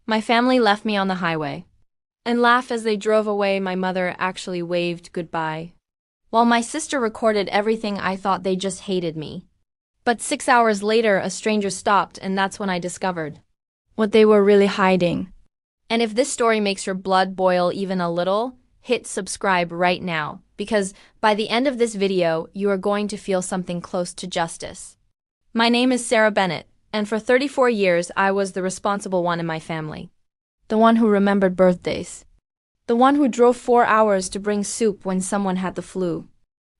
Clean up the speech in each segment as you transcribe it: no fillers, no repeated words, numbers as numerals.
My family left me on the highway and laughed as they drove away. My mother actually waved goodbye. While my sister recorded everything, I thought they just hated me. But 6 hours later, a stranger stopped, and that's when I discovered what they were really hiding. And if this story makes your blood boil even a little, hit subscribe right now, because by the end of this video, you are going to feel something close to justice. My name is Sarah Bennett, and for 34 years, I was the responsible one in my family. The one who remembered birthdays. The one who drove 4 hours to bring soup when someone had the flu.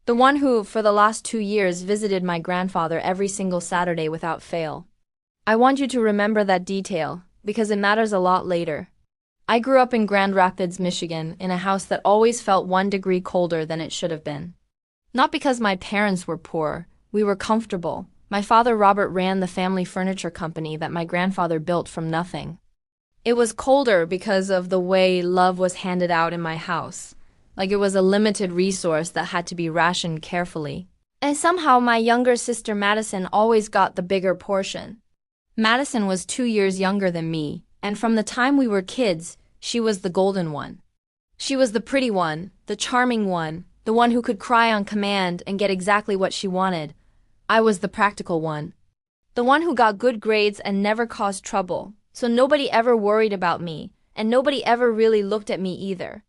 The one who, for the last 2 years, visited my grandfather every single Saturday without fail. I want you to remember that detail, because it matters a lot later. I grew up in Grand Rapids, Michigan, in a house that always felt 1 degree colder than it should have been. Not because my parents were poor, we were comfortable. My father Robert ran the family furniture company that my grandfather built from nothing. It was colder because of the way love was handed out in my house, like it was a limited resource that had to be rationed carefully. And somehow my younger sister Madison always got the bigger portion. Madison was 2 years younger than me, and from the time we were kids, she was the golden one. She was the pretty one, the charming one, the one who could cry on command and get exactly what she wanted. I was the practical one. The one who got good grades and never caused trouble, so nobody ever worried about me, and nobody ever really looked at me either.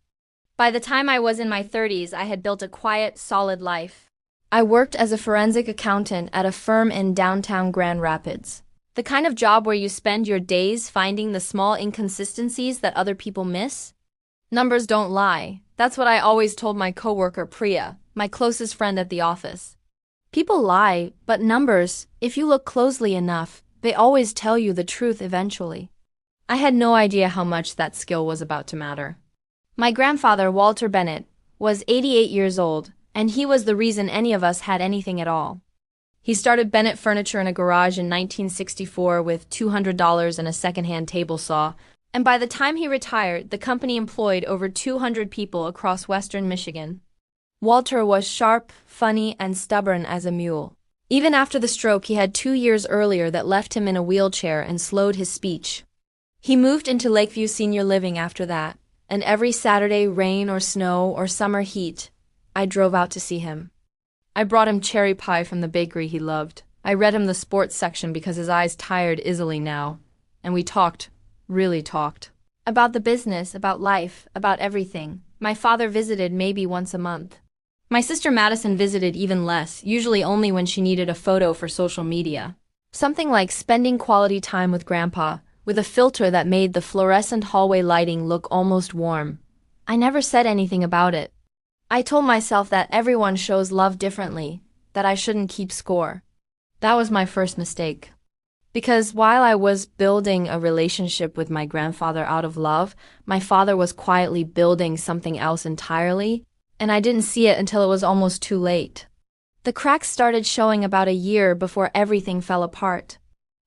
By the time I was in my 30s, I had built a quiet, solid life. I worked as a forensic accountant at a firm in downtown Grand Rapids. The kind of job where you spend your days finding the small inconsistencies that other people miss. Numbers don't lie. That's what I always told my coworker Priya, my closest friend at the office. People lie, but numbers, if you look closely enough, they always tell you the truth eventually. I had no idea how much that skill was about to matter. My grandfather, Walter Bennett, was 88 years old, and he was the reason any of us had anything at all. He started Bennett Furniture in a garage in 1964 with $200 and a secondhand table saw, and by the time he retired, the company employed over 200 people across western Michigan. Walter was sharp, funny, and stubborn as a mule. Even after the stroke he had 2 years earlier that left him in a wheelchair and slowed his speech. He moved into Lakeview Senior Living after that, and every Saturday, rain or snow or summer heat, I drove out to see him. I brought him cherry pie from the bakery he loved. I read him the sports section because his eyes tired easily now. And we talked, really talked. About the business, about life, about everything. My father visited maybe once a month. My sister Madison visited even less, usually only when she needed a photo for social media. Something like spending quality time with Grandpa, with a filter that made the fluorescent hallway lighting look almost warm. I never said anything about it. I told myself that everyone shows love differently, that I shouldn't keep score. That was my first mistake. Because while I was building a relationship with my grandfather out of love, my father was quietly building something else entirely, and I didn't see it until it was almost too late. The cracks started showing about a year before everything fell apart.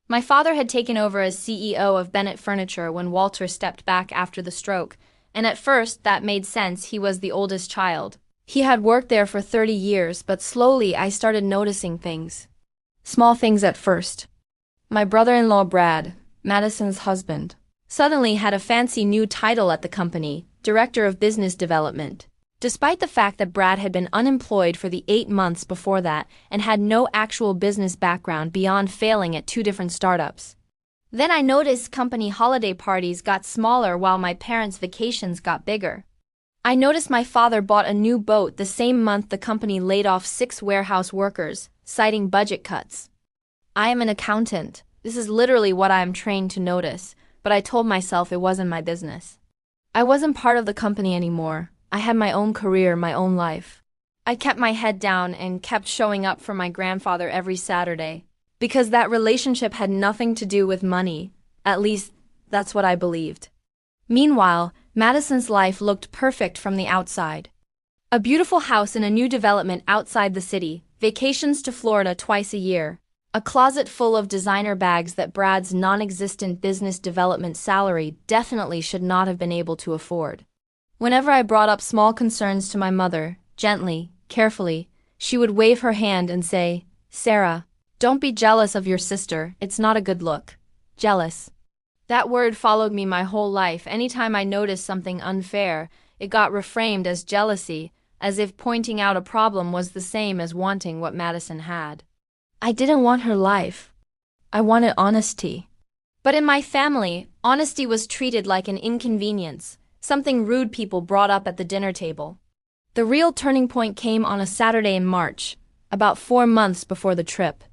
My father had taken over as CEO of Bennett Furniture when Walter stepped back after the stroke, and at first that made sense. He was the oldest child. He had worked there for 30 years, but slowly I started noticing things. Small things at first. My brother-in-law Brad, Madison's husband, suddenly had a fancy new title at the company, Director of Business Development, despite the fact that Brad had been unemployed for the 8 months before that and had no actual business background beyond failing at 2 different startups. Then I noticed company holiday parties got smaller while my parents' vacations got bigger. I noticed my father bought a new boat the same month the company laid off 6 warehouse workers, citing budget cuts. I am an accountant. This is literally what I am trained to notice, but I told myself it wasn't my business. I wasn't part of the company anymore. I had my own career, my own life. I kept my head down and kept showing up for my grandfather every Saturday. Because that relationship had nothing to do with money. At least, that's what I believed. Meanwhile, Madison's life looked perfect from the outside. A beautiful house in a new development outside the city, vacations to Florida twice a year, a closet full of designer bags that Brad's non-existent business development salary definitely should not have been able to afford. Whenever I brought up small concerns to my mother, gently, carefully, she would wave her hand and say, "Sarah, don't be jealous of your sister, it's not a good look." Jealous. That word followed me my whole life. Anytime I noticed something unfair, it got reframed as jealousy, as if pointing out a problem was the same as wanting what Madison had. I didn't want her life. I wanted honesty. But in my family, honesty was treated like an inconvenience, something rude people brought up at the dinner table. The real turning point came on a Saturday in March, about 4 months before the trip.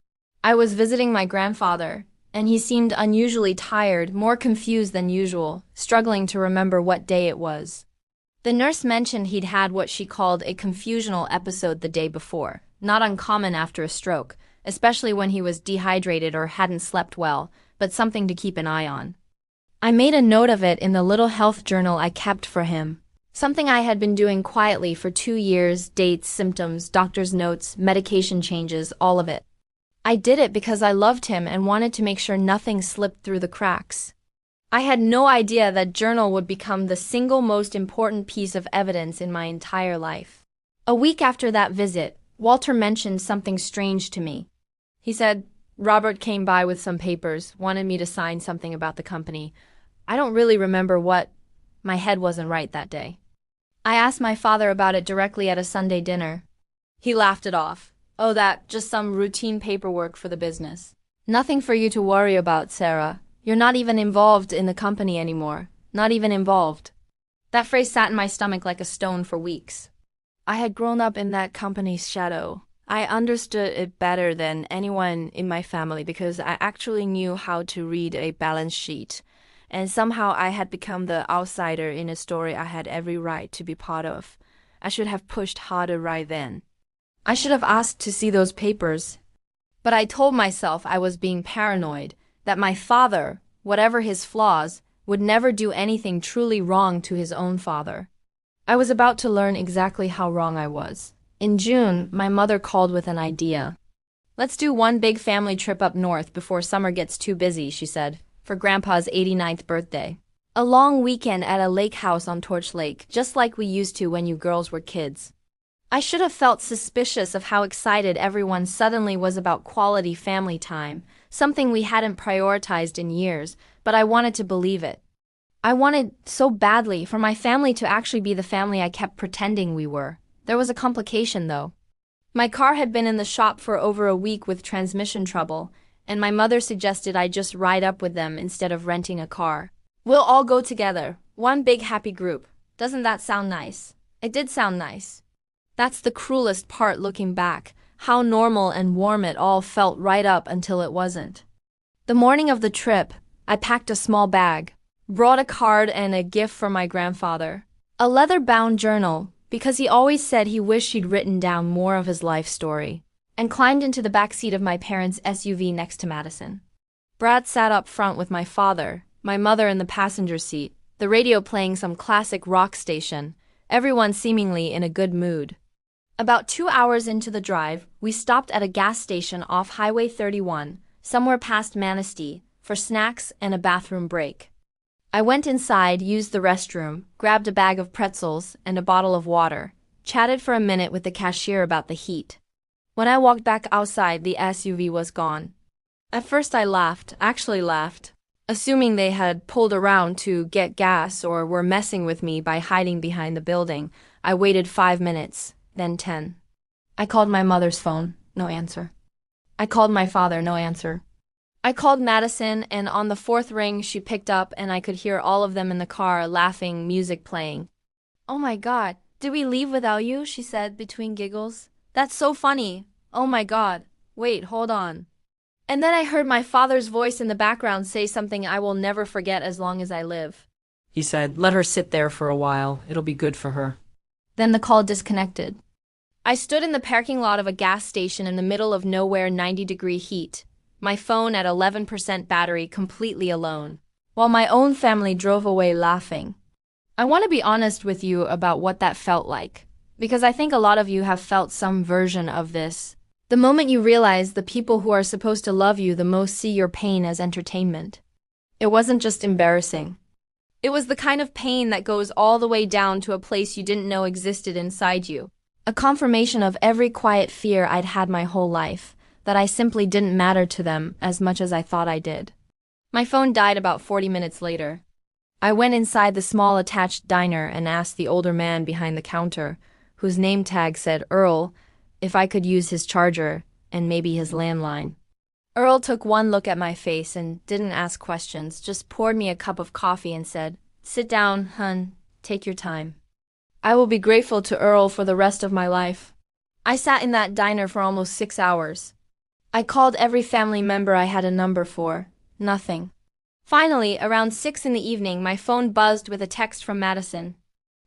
I was visiting my grandfather, and he seemed unusually tired, more confused than usual, struggling to remember what day it was. The nurse mentioned he'd had what she called a confusional episode the day before, not uncommon after a stroke, especially when he was dehydrated or hadn't slept well, but something to keep an eye on. I made a note of it in the little health journal I kept for him, something I had been doing quietly for 2 years, dates, symptoms, doctor's notes, medication changes, all of it. I did it because I loved him and wanted to make sure nothing slipped through the cracks. I had no idea that journal would become the single most important piece of evidence in my entire life. A week after that visit, Walter mentioned something strange to me. He said, "Robert came by with some papers, wanted me to sign something about the company. I don't really remember what. My head wasn't right that day." I asked my father about it directly at a Sunday dinner. He laughed it off. "Oh, that, just some routine paperwork for the business. Nothing for you to worry about, Sarah. You're not even involved in the company anymore. Not even involved." That phrase sat in my stomach like a stone for weeks. I had grown up in that company's shadow. I understood it better than anyone in my family because I actually knew how to read a balance sheet. And somehow I had become the outsider in a story I had every right to be part of. I should have pushed harder right then. I should have asked to see those papers. But I told myself I was being paranoid, that my father, whatever his flaws, would never do anything truly wrong to his own father. I was about to learn exactly how wrong I was. In June, my mother called with an idea. "Let's do one big family trip up north before summer gets too busy," she said, "for Grandpa's 89th birthday. A long weekend at a lake house on Torch Lake, just like we used to when you girls were kids." I should have felt suspicious of how excited everyone suddenly was about quality family time, something we hadn't prioritized in years, but I wanted to believe it. I wanted so badly for my family to actually be the family I kept pretending we were. There was a complication, though. My car had been in the shop for over a week with transmission trouble, and my mother suggested I just ride up with them instead of renting a car. "We'll all go together, one big happy group. Doesn't that sound nice?" It did sound nice. That's the cruelest part looking back, how normal and warm it all felt right up until it wasn't. The morning of the trip, I packed a small bag, brought a card and a gift for my grandfather, a leather-bound journal, because he always said he wished he'd written down more of his life story, and climbed into the back seat of my parents' SUV next to Madison. Brad sat up front with my father, my mother in the passenger seat, the radio playing some classic rock station, everyone seemingly in a good mood. About 2 hours into the drive, we stopped at a gas station off Highway 31, somewhere past Manistee, for snacks and a bathroom break. I went inside, used the restroom, grabbed a bag of pretzels and a bottle of water, chatted for a minute with the cashier about the heat. When I walked back outside, the SUV was gone. At first I laughed, actually laughed, assuming they had pulled around to get gas or were messing with me by hiding behind the building. I waited 5 minutes. Then 10. I called my mother's phone, no answer. I called my father, no answer. I called Madison, and on the 4th ring she picked up and I could hear all of them in the car laughing, music playing. "Oh my God, did we leave without you?" she said between giggles. "That's so funny. Oh my God. Wait, hold on." And then I heard my father's voice in the background say something I will never forget as long as I live. He said, "Let her sit there for a while. It'll be good for her." Then the call disconnected. I stood in the parking lot of a gas station in the middle of nowhere, 90-degree heat, my phone at 11% battery, completely alone, while my own family drove away laughing. I want to be honest with you about what that felt like, because I think a lot of you have felt some version of this. The moment you realize the people who are supposed to love you the most see your pain as entertainment. It wasn't just embarrassing. It was the kind of pain that goes all the way down to a place you didn't know existed inside you. A confirmation of every quiet fear I'd had my whole life, that I simply didn't matter to them as much as I thought I did. My phone died about 40 minutes later. I went inside the small attached diner and asked the older man behind the counter, whose name tag said Earl, if I could use his charger and maybe his landline. Earl took one look at my face and didn't ask questions, just poured me a cup of coffee and said, "Sit down, hun, take your time." I will be grateful to Earl for the rest of my life. I sat in that diner for almost 6 hours. I called every family member I had a number for. Nothing. Finally, around 6 in the evening, my phone buzzed with a text from Madison.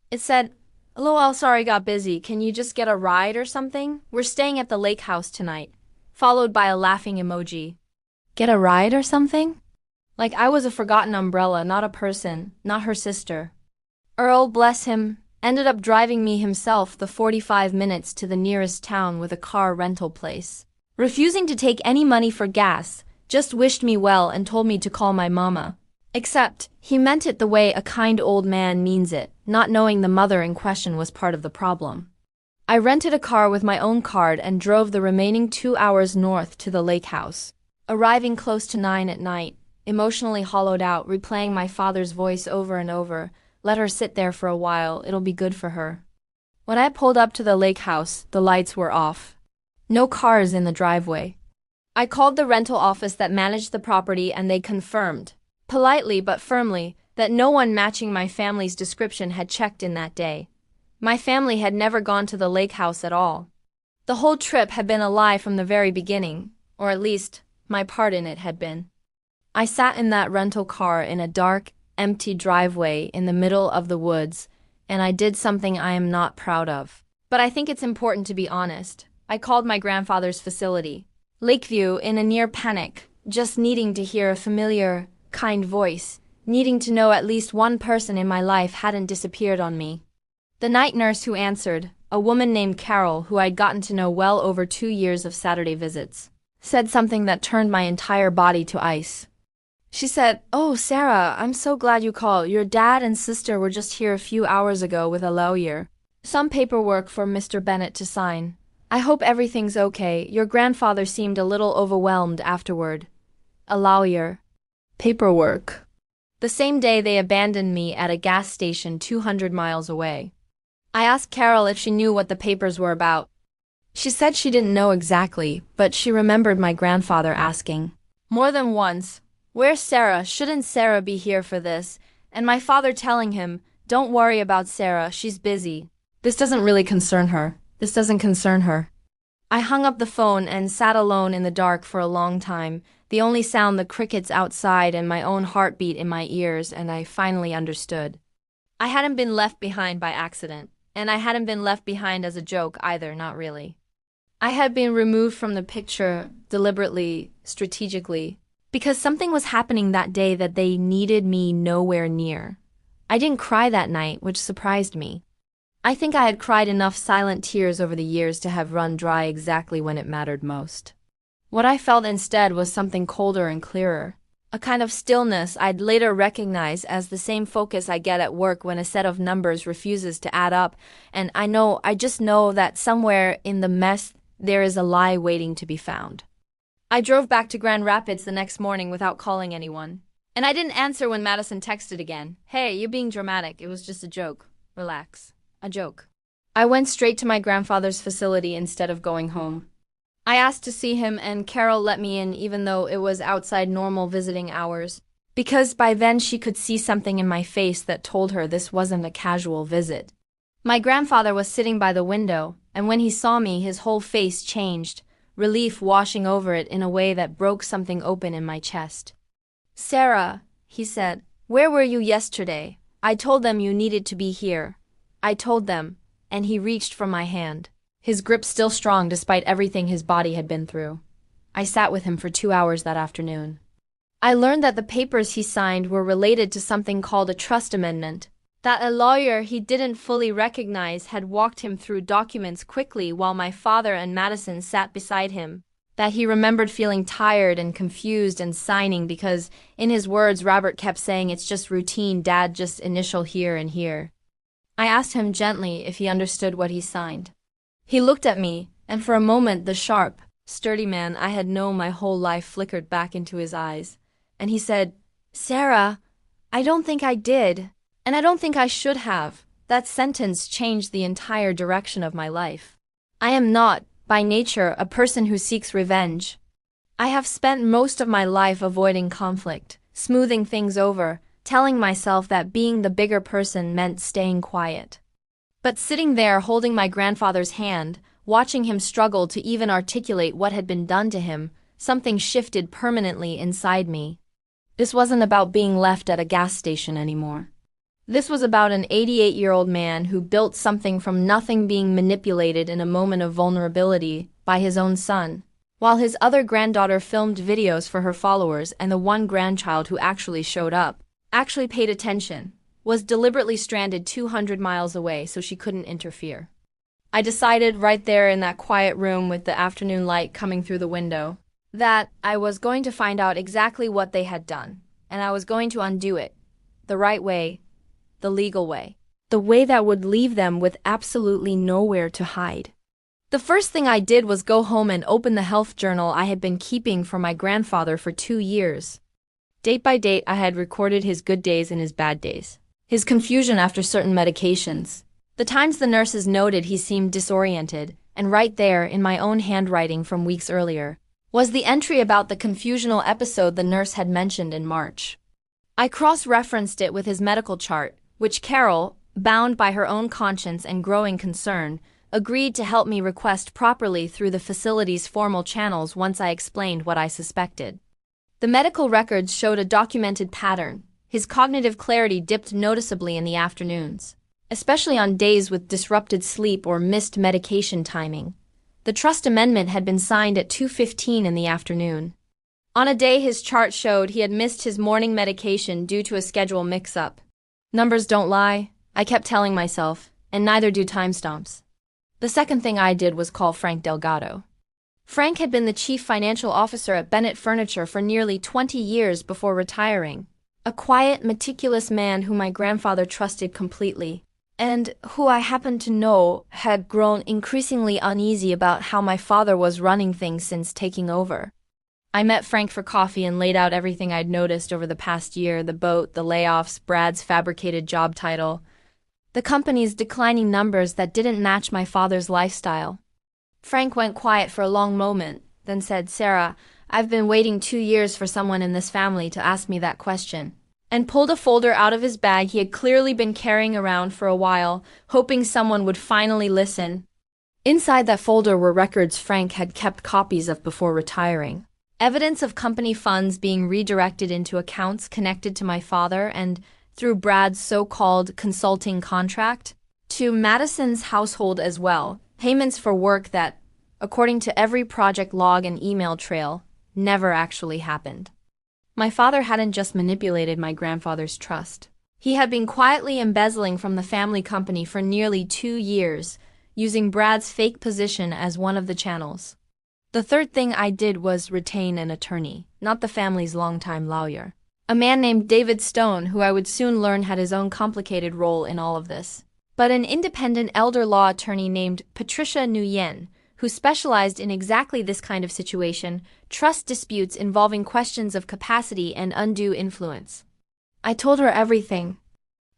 It said, "LOL, sorry got busy. Can you just get a ride or something? We're staying at the lake house tonight." Followed by a laughing emoji. Get a ride or something? Like I was a forgotten umbrella, not a person, not her sister. Earl, bless him, ended up driving me himself the 45 minutes to the nearest town with a car rental place. Refusing to take any money for gas, just wished me well and told me to call my mama. Except, he meant it the way a kind old man means it, not knowing the mother in question was part of the problem. I rented a car with my own card and drove the remaining 2 hours north to the lake house. Arriving close to 9 at night, emotionally hollowed out, replaying my father's voice over and over, "Let her sit there for a while, it'll be good for her." When I pulled up to the lake house, the lights were off. No cars in the driveway. I called the rental office that managed the property and they confirmed, politely but firmly, that no one matching my family's description had checked in that day. My family had never gone to the lake house at all. The whole trip had been a lie from the very beginning, or at least, my part in it had been. I sat in that rental car in a dark, empty driveway in the middle of the woods, and I did something I am not proud of. But I think it's important to be honest. I called my grandfather's facility, Lakeview, in a near panic, just needing to hear a familiar, kind voice, needing to know at least one person in my life hadn't disappeared on me. The night nurse who answered, a woman named Carol who I'd gotten to know well over 2 years of Saturday visits, said something that turned my entire body to ice. She said, "Oh, Sarah, I'm so glad you called. Your dad and sister were just here a few hours ago with a lawyer. Some paperwork for Mr. Bennett to sign. I hope everything's okay. Your grandfather seemed a little overwhelmed afterward." A lawyer. Paperwork. The same day they abandoned me at a gas station 200 miles away. I asked Carol if she knew what the papers were about. She said she didn't know exactly, but she remembered my grandfather asking, more than once, "Where's Sarah? Shouldn't Sarah be here for this?" And my father telling him, "Don't worry about Sarah, she's busy. This doesn't really concern her. This doesn't concern her." I hung up the phone and sat alone in the dark for a long time, the only sound the crickets outside and my own heartbeat in my ears, and I finally understood. I hadn't been left behind by accident, and I hadn't been left behind as a joke either, not really. I had been removed from the picture deliberately, strategically, because something was happening that day that they needed me nowhere near. I didn't cry that night, which surprised me. I think I had cried enough silent tears over the years to have run dry exactly when it mattered most. What I felt instead was something colder and clearer. A kind of stillness I'd later recognize as the same focus I get at work when a set of numbers refuses to add up, and I just know that somewhere in the mess there is a lie waiting to be found. I drove back to Grand Rapids the next morning without calling anyone. And I didn't answer when Madison texted again. "Hey, you're being dramatic. It was just a joke. Relax." A joke. I went straight to my grandfather's facility instead of going home. I asked to see him and Carol let me in even though it was outside normal visiting hours, because by then she could see something in my face that told her this wasn't a casual visit. My grandfather was sitting by the window, and when he saw me, his whole face changed, relief washing over it in a way that broke something open in my chest. "Sarah," he said, "where were you yesterday? I told them you needed to be here. I told them," and he reached for my hand, his grip still strong despite everything his body had been through. I sat with him for 2 hours that afternoon. I learned that the papers he signed were related to something called a trust amendment, that a lawyer he didn't fully recognize had walked him through documents quickly while my father and Madison sat beside him, that he remembered feeling tired and confused and signing because, in his words, Robert kept saying, "It's just routine, Dad, just initial here and here." I asked him gently if he understood what he signed. He looked at me, and for a moment the sharp, sturdy man I had known my whole life flickered back into his eyes. and he said, "Sarah, I don't think I did, and I don't think I should have." That sentence changed the entire direction of my life. I am not, by nature, a person who seeks revenge. I have spent most of my life avoiding conflict, smoothing things over, telling myself that being the bigger person meant staying quiet. But sitting there holding my grandfather's hand, watching him struggle to even articulate what had been done to him, something shifted permanently inside me. This wasn't about being left at a gas station anymore. This was about an 88-year-old man who built something from nothing being manipulated in a moment of vulnerability by his own son, while his other granddaughter filmed videos for her followers, and the one grandchild who actually showed up, actually paid attention, was deliberately stranded 200 miles away so she couldn't interfere. I decided right there in that quiet room with the afternoon light coming through the window that I was going to find out exactly what they had done, and I was going to undo it, the right way, the legal way, the way that would leave them with absolutely nowhere to hide. The first thing I did was go home and open the health journal I had been keeping for my grandfather for 2 years. Date by date, I had recorded his good days and his bad days, his confusion after certain medications, the times the nurses noted he seemed disoriented, and right there, in my own handwriting from weeks earlier, was the entry about the confusional episode the nurse had mentioned in March. I cross-referenced it with his medical chart, which Carol, bound by her own conscience and growing concern, agreed to help me request properly through the facility's formal channels once I explained what I suspected. The medical records showed a documented pattern. His cognitive clarity dipped noticeably in the afternoons, especially on days with disrupted sleep or missed medication timing. The trust amendment had been signed at 2:15 in the afternoon. On a day his chart showed he had missed his morning medication due to a schedule mix-up. Numbers don't lie, I kept telling myself, and neither do timestamps. The second thing I did was call Frank Delgado. Frank had been the chief financial officer at Bennett Furniture for nearly 20 years before retiring. A quiet, meticulous man whom my grandfather trusted completely, and who I happened to know had grown increasingly uneasy about how my father was running things since taking over. I met Frank for coffee and laid out everything I'd noticed over the past year: the boat, the layoffs, Brad's fabricated job title, the company's declining numbers that didn't match my father's lifestyle. Frank went quiet for a long moment, then said, "Sarah, I've been waiting 2 years for someone in this family to ask me that question," and pulled a folder out of his bag he had clearly been carrying around for a while, hoping someone would finally listen. Inside that folder were records Frank had kept copies of before retiring. Evidence of company funds being redirected into accounts connected to my father and, through Brad's so-called consulting contract, to Madison's household as well, payments for work that, according to every project log and email trail, never actually happened. My father hadn't just manipulated my grandfather's trust. He had been quietly embezzling from the family company for nearly 2 years, using Brad's fake position as one of the channels. The third thing I did was retain an attorney, not the family's longtime lawyer. A man named David Stone, who I would soon learn had his own complicated role in all of this, but an independent elder law attorney named Patricia Nguyen, who specialized in exactly this kind of situation, trust disputes involving questions of capacity and undue influence. I told her everything: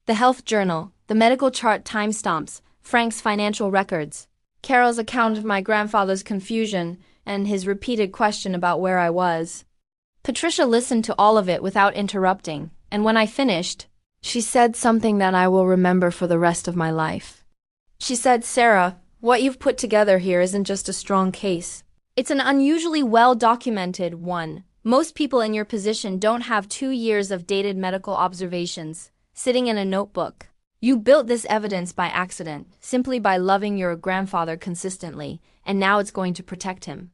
the health journal, the medical chart timestamps, Frank's financial records, Carol's account of my grandfather's confusion, and his repeated question about where I was. Patricia listened to all of it without interrupting, and when I finished, she said something that I will remember for the rest of my life. She said, "Sarah, what you've put together here isn't just a strong case. It's an unusually well-documented one. Most people in your position don't have 2 years of dated medical observations sitting in a notebook. You built this evidence by accident, simply by loving your grandfather consistently, and now it's going to protect him."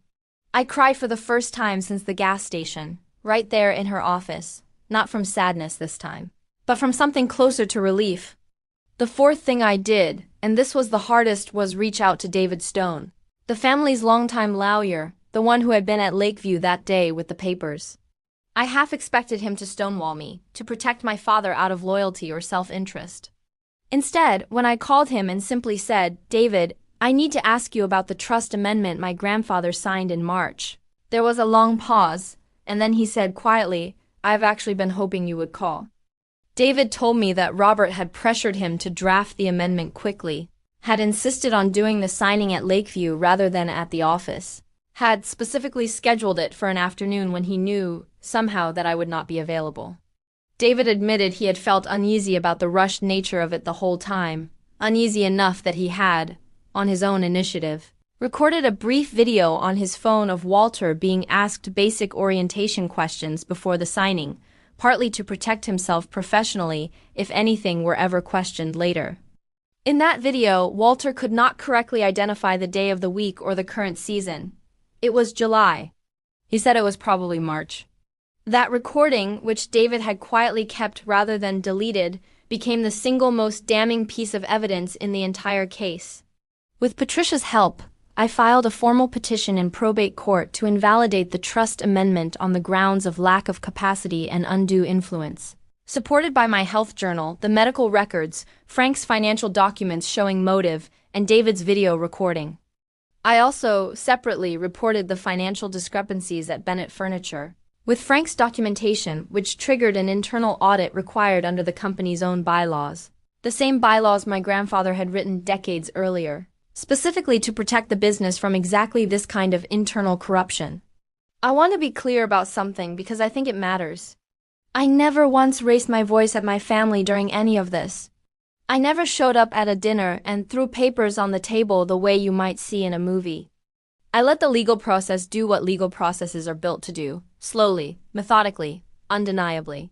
I cried for the first time since the gas station, right there in her office, not from sadness this time, but from something closer to relief. The fourth thing I did, and this was the hardest, was reach out to David Stone, the family's longtime lawyer, the one who had been at Lakeview that day with the papers. I half expected him to stonewall me, to protect my father out of loyalty or self-interest. Instead, when I called him and simply said, "David, I need to ask you about the trust amendment my grandfather signed in March," there was a long pause, and then he said quietly, I've actually been hoping you would call. David told me that Robert had pressured him to draft the amendment quickly, had insisted on doing the signing at Lakeview rather than at the office, had specifically scheduled it for an afternoon when he knew, somehow, that I would not be available. David admitted he had felt uneasy about the rushed nature of it the whole time, uneasy enough that he had, on his own initiative, recorded a brief video on his phone of Walter being asked basic orientation questions before the signing, partly to protect himself professionally if anything were ever questioned later. In that video, Walter could not correctly identify the day of the week or the current season. It was July. He said it was probably March. That recording, which David had quietly kept rather than deleted, became the single most damning piece of evidence in the entire case. With Patricia's help, I filed a formal petition in probate court to invalidate the trust amendment on the grounds of lack of capacity and undue influence. Supported by my health journal, the medical records, Frank's financial documents showing motive, and David's video recording. I also, separately, reported the financial discrepancies at Bennett Furniture, with Frank's documentation, which triggered an internal audit required under the company's own bylaws. The same bylaws my grandfather had written decades earlier, specifically to protect the business from exactly this kind of internal corruption. I want to be clear about something because I think it matters. I never once raised my voice at my family during any of this. I never showed up at a dinner and threw papers on the table the way you might see in a movie. I let the legal process do what legal processes are built to do, slowly, methodically, undeniably.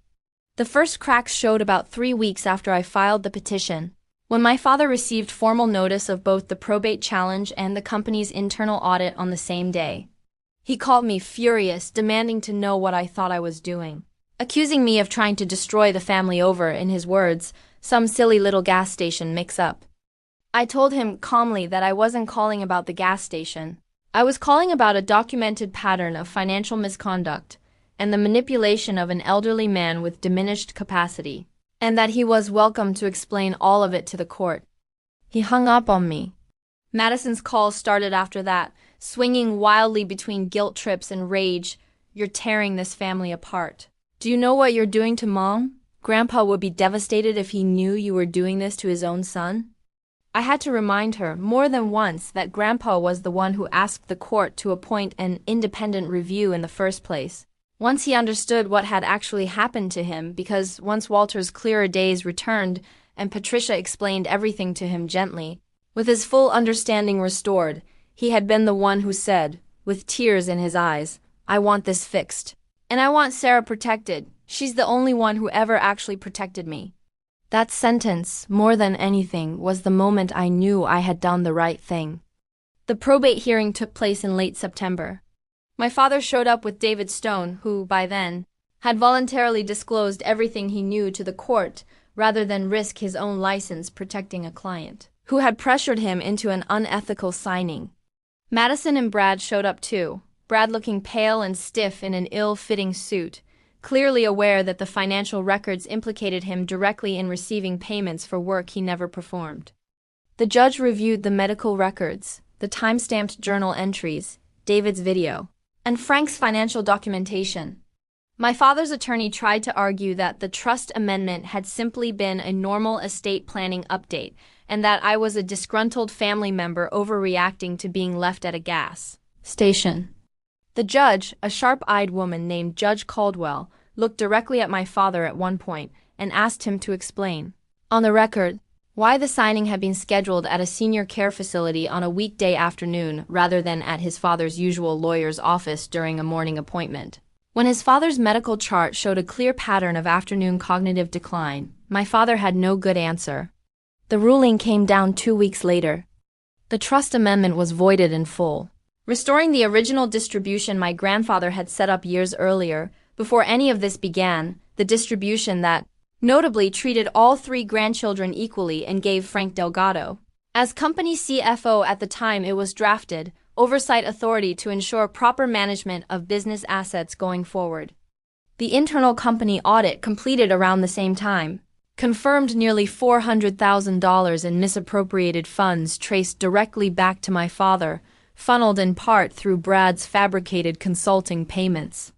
The first cracks showed about 3 weeks after I filed the petition, when my father received formal notice of both the probate challenge and the company's internal audit on the same day. He called me furious, demanding to know what I thought I was doing, accusing me of trying to destroy the family over, in his words, some silly little gas station mix-up. I told him calmly that I wasn't calling about the gas station. I was calling about a documented pattern of financial misconduct and the manipulation of an elderly man with diminished capacity, and that he was welcome to explain all of it to the court. He hung up on me. Madison's calls started after that, swinging wildly between guilt trips and rage. You're tearing this family apart. Do you know what you're doing to Mom? Grandpa would be devastated if he knew you were doing this to his own son. I had to remind her more than once that Grandpa was the one who asked the court to appoint an independent review in the first place. Once he understood what had actually happened to him, because once Walter's clearer days returned and Patricia explained everything to him gently, with his full understanding restored, he had been the one who said, with tears in his eyes, "I want this fixed. And I want Sarah protected. She's the only one who ever actually protected me." That sentence, more than anything, was the moment I knew I had done the right thing. The probate hearing took place in late September. My father showed up with David Stone, who, by then, had voluntarily disclosed everything he knew to the court rather than risk his own license protecting a client who had pressured him into an unethical signing. Madison and Brad showed up too, Brad looking pale and stiff in an ill-fitting suit, clearly aware that the financial records implicated him directly in receiving payments for work he never performed. The judge reviewed the medical records, the time-stamped journal entries, David's video, and Frank's financial documentation. My father's attorney tried to argue that the trust amendment had simply been a normal estate planning update and that I was a disgruntled family member overreacting to being left at a gas station. The judge, a sharp-eyed woman named Judge Caldwell, looked directly at my father at one point and asked him to explain, on the record, why the signing had been scheduled at a senior care facility on a weekday afternoon rather than at his father's usual lawyer's office during a morning appointment. When his father's medical chart showed a clear pattern of afternoon cognitive decline, my father had no good answer. The ruling came down 2 weeks later. The trust amendment was voided in full, restoring the original distribution my grandfather had set up years earlier, before any of this began, the distribution that, notably, treated all 3 grandchildren equally and gave Frank Delgado, as company CFO at the time it was drafted, oversight authority to ensure proper management of business assets going forward. The internal company audit, completed around the same time, confirmed nearly $400,000 in misappropriated funds traced directly back to my father, funneled in part through Brad's fabricated consulting payments.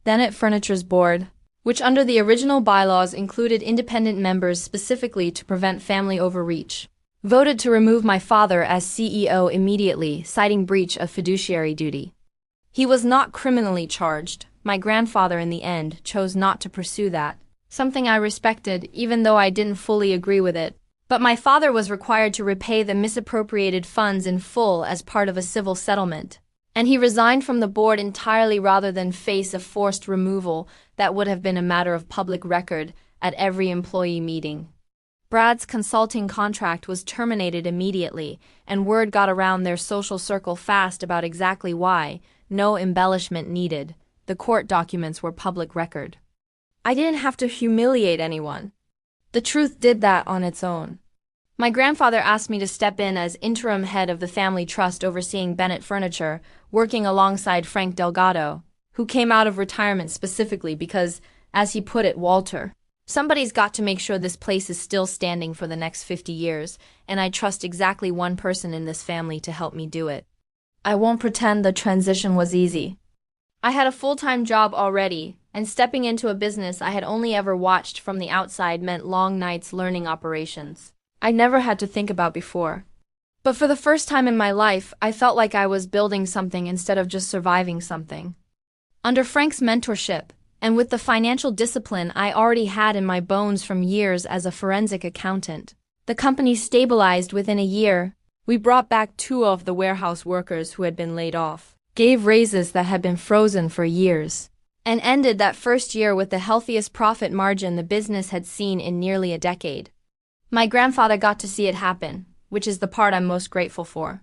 Bennett Furniture's board, which under the original bylaws included independent members specifically to prevent family overreach, voted to remove my father as CEO immediately, citing breach of fiduciary duty. He was not criminally charged. My grandfather, in the end, chose not to pursue that, something I respected even though I didn't fully agree with it. But my father was required to repay the misappropriated funds in full as part of a civil settlement, and he resigned from the board entirely rather than face a forced removal that would have been a matter of public record at every employee meeting. Brad's consulting contract was terminated immediately, and word got around their social circle fast about exactly why. No embellishment needed. The court documents were public record. I didn't have to humiliate anyone. The truth did that on its own. My grandfather asked me to step in as interim head of the family trust overseeing Bennett Furniture, working alongside Frank Delgado, who came out of retirement specifically because, as he put it, Walter, somebody's got to make sure this place is still standing for the next 50 years, and I trust exactly one person in this family to help me do it. I won't pretend the transition was easy. I had a full-time job already, and stepping into a business I had only ever watched from the outside meant long nights learning operations I never had to think about before. But for the first time in my life, I felt like I was building something instead of just surviving something. Under Frank's mentorship, and with the financial discipline I already had in my bones from years as a forensic accountant, the company stabilized within a year. We brought back 2 of the warehouse workers who had been laid off, gave raises that had been frozen for years, and ended that first year with the healthiest profit margin the business had seen in nearly a decade. My grandfather got to see it happen, which is the part I'm most grateful for.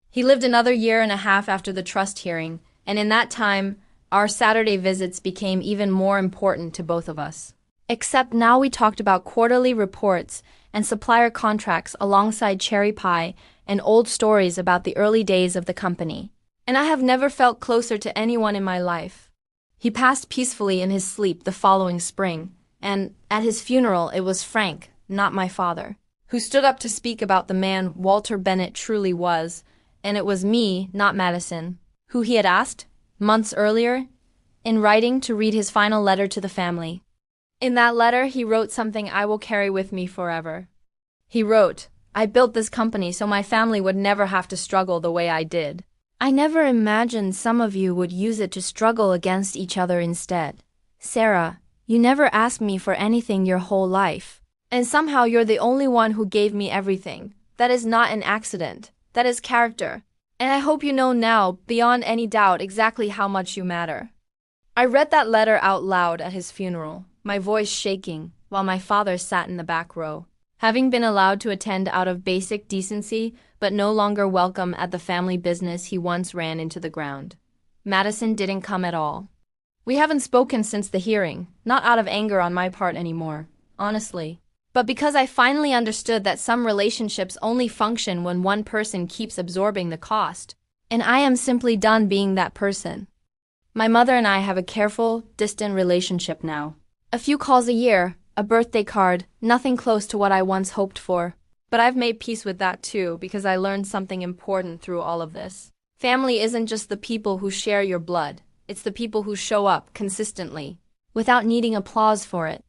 He lived another year and a half after the trust hearing, and in that time, our Saturday visits became even more important to both of us. Except now we talked about quarterly reports and supplier contracts alongside cherry pie and old stories about the early days of the company. And I have never felt closer to anyone in my life. He passed peacefully in his sleep the following spring, and at his funeral it was Frank, not my father, who stood up to speak about the man Walter Bennett truly was, and it was me, not Madison, who he had asked, months earlier, in writing to read his final letter to the family. In that letter he wrote something I will carry with me forever. He wrote, "I built this company so my family would never have to struggle the way I did. I never imagined some of you would use it to struggle against each other instead. Sarah, you never asked me for anything your whole life. And somehow you're the only one who gave me everything. That is not an accident. That is character. And I hope you know now, beyond any doubt, exactly how much you matter." I read that letter out loud at his funeral, my voice shaking, while my father sat in the back row, having been allowed to attend out of basic decency, but no longer welcome at the family business he once ran into the ground. Madison didn't come at all. We haven't spoken since the hearing, not out of anger on my part anymore, honestly, but because I finally understood that some relationships only function when one person keeps absorbing the cost, and I am simply done being that person. My mother and I have a careful, distant relationship now. A few calls a year, a birthday card, nothing close to what I once hoped for. But I've made peace with that too, because I learned something important through all of this. Family isn't just the people who share your blood. It's the people who show up consistently, without needing applause for it.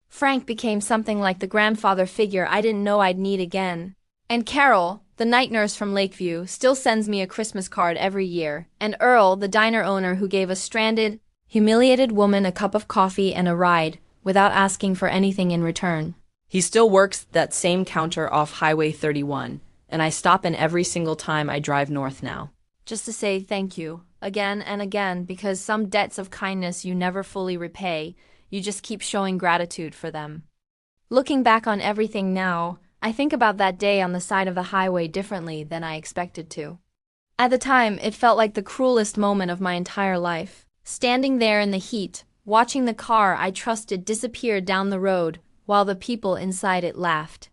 Frank became something like the grandfather figure I didn't know I'd need again. And Carol, the night nurse from Lakeview, still sends me a Christmas card every year. And Earl, the diner owner who gave a stranded, humiliated woman a cup of coffee and a ride, without asking for anything in return. He still works that same counter off Highway 31, and I stop in every single time I drive north now. Just to say thank you, again and again, because some debts of kindness you never fully repay, you just keep showing gratitude for them. Looking back on everything now, I think about that day on the side of the highway differently than I expected to. At the time, it felt like the cruelest moment of my entire life. Standing there in the heat, watching the car I trusted disappear down the road, while the people inside it laughed.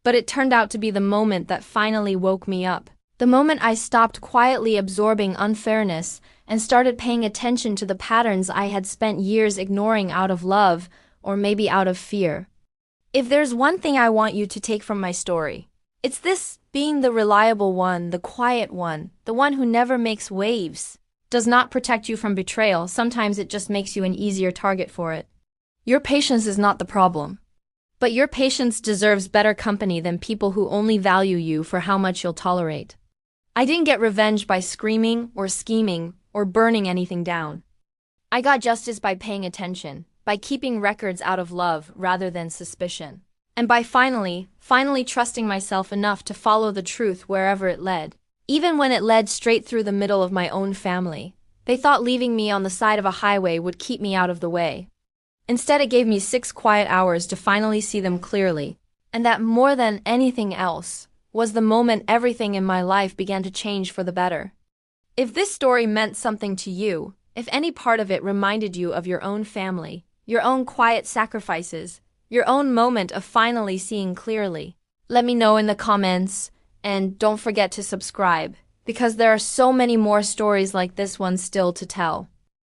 But it turned out to be the moment that finally woke me up. The moment I stopped quietly absorbing unfairness and started paying attention to the patterns I had spent years ignoring out of love, or maybe out of fear. If there's one thing I want you to take from my story, it's this: being the reliable one, the quiet one, the one who never makes waves, does not protect you from betrayal. Sometimes it just makes you an easier target for it. Your patience is not the problem. But your patience deserves better company than people who only value you for how much you'll tolerate. I didn't get revenge by screaming or scheming or burning anything down. I got justice by paying attention, by keeping records out of love rather than suspicion, and by finally trusting myself enough to follow the truth wherever it led. Even when it led straight through the middle of my own family, they thought leaving me on the side of a highway would keep me out of the way. Instead, it gave me 6 quiet hours to finally see them clearly, and that more than anything else was the moment everything in my life began to change for the better. If this story meant something to you, if any part of it reminded you of your own family, your own quiet sacrifices, your own moment of finally seeing clearly, let me know in the comments, and don't forget to subscribe, because there are so many more stories like this one still to tell.